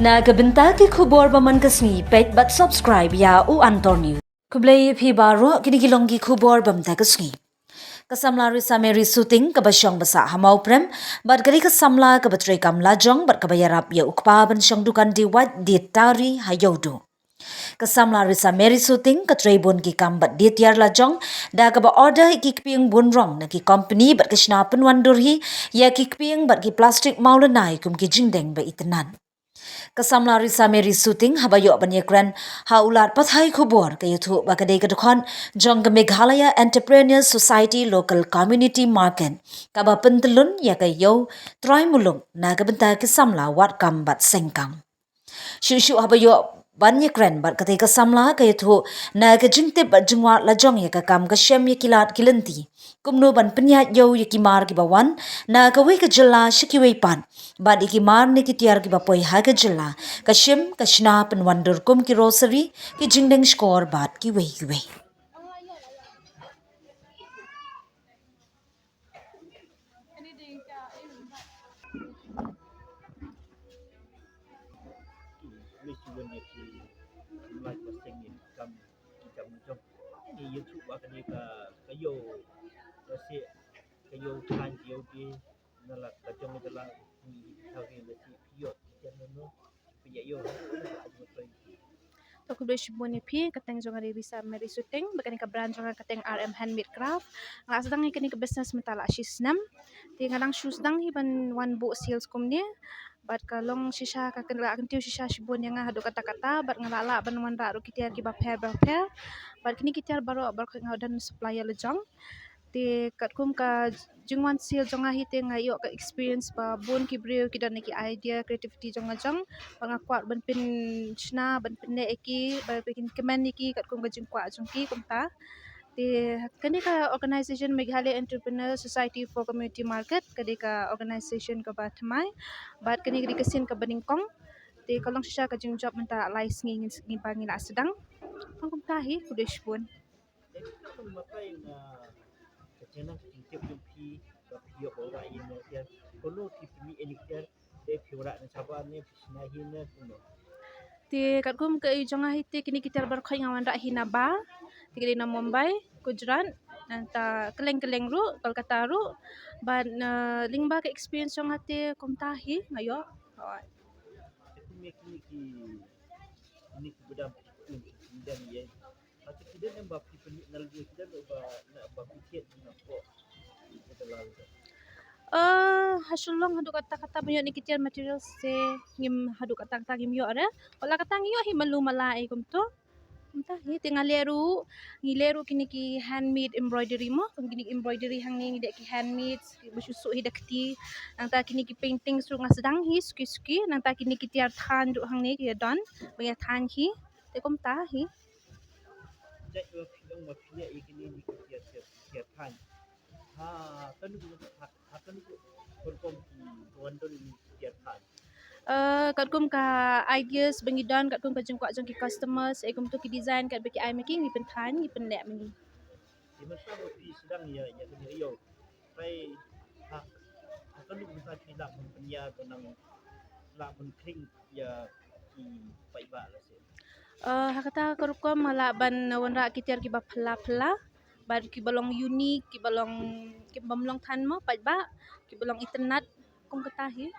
Nagabenta ki khubor baman kasni pet but subscribe ya u antor news. Kublai phi baro kinigilong ki khubor bamta kasni. Kasamla risameri shooting kabasyong basa hamau prem but gari kasamla kabatray kamla jong but kabayarap ya ukpa ban syong dukan di wat di tari hayodo. Kasamla risameri shooting katray bun ki kam but di tiar la jong da kaba order ki kping bun rong na ki company but kishna penwandur hi ya ki kping but ki plastic maulanai kum ki jingdeng ba itenan. Kasamla risameri shooting habayo banyekran haular pathai khubor kayuthu bakadei kadukon jong Meghalaya Entrepreneurs Society Local Community Market kaba pentelun ya kayo troy mulung nagabenta kasamla wat kambat sengkang. Shushu habayo banyekran bat katai kasamla kayuthu nagajingtip bat jungwa lajong ya kakam kasyam ya kilat kilenti. Kumno ban penyat yo yakimar ki bawan na kawi ka jela shikiwei pan bad ikimar ni kitiar ki bapoi ha ka jela kashim kashna penwandur kum ki rosary ki jingdeng skor bad ki wei. YouTube akan kayo kasi kayo kan di nalak kajong adalah hari nasi piot jangan no punya yo Aku boleh shibun pi kateng jonga di bisa meri shooting bakani ka brand jonga kateng RM handmade craft nga sedang ikani ke business mentala shisnam ti ngadang shoes dang hiban one book sales kumni bat kalong shisha ka kenla akan tiu shisha shibun yang hadu kata-kata bat ngalala ban wan ra kitiar ki baper bat kini kitiar baru ngadan supplier lejong ti katkum ka jingwan sil jonga hi te ngayo ka experience ba bun ki brew ki dan ki idea creativity jonga jong pangakwat ban pin shna ban pin ne eki ba pekin kemen iki katkum ka jingkwa jongki kumta ti kani ka organization Meghalaya Entrepreneur Society for Community Market kadi ka organization ka ba thamai bat kani kadi kasin ka baningkong ti kalong shisha ka jingjop menta lais ngi pangila sedang pangkumtahi kudesh pun makai na kacana tingkep yung piyo ora ino ya kono tipmi enikter de piora na saban ne pisnahin na kuno ti katkum ke jonga hiti kini kita berkhoi ngawan rak hina ba ti kini na Mumbai Gujarat anta keleng-keleng ru Kolkata ru ban lingba ke experience jonga ti kumtahi ngayo kini ini budam dan ya atau tidak yang bapi penik nalgi kita na bapi tiet na ko kita lalu hasulong hadu kata-kata banyak ni kitian material se ngim hadu kata-kata ngim yo ada wala kata ngiyo hi malu malai kum tu entah hi tinggal ngileru kini ki handmade embroidery mo kung kini embroidery hang ni dek ki handmade bersusuk hi dekti nang ta kini ki painting su nga sedang hi suki nang ta kini ki tiar than du hang ni ki don banyak than hi te kum ta hi dek film mafia ikini ni tiap tan ha kan akan perkom wonder ini tiap tan katkum ka ideas bangidon katkum ka jengkwak jeng ki customers kum tu ki design kat beki I making ni penthan ni pendek meni di masa bapi sedang ya kini yo pai akan bisa tidak mempunyai tenang la menkring ya ki pai ba la se hakata karukom mala ban wanra kitiar ki ba phla bar ki balong unique ki balong than mo pai ba ki balong internet kum katahi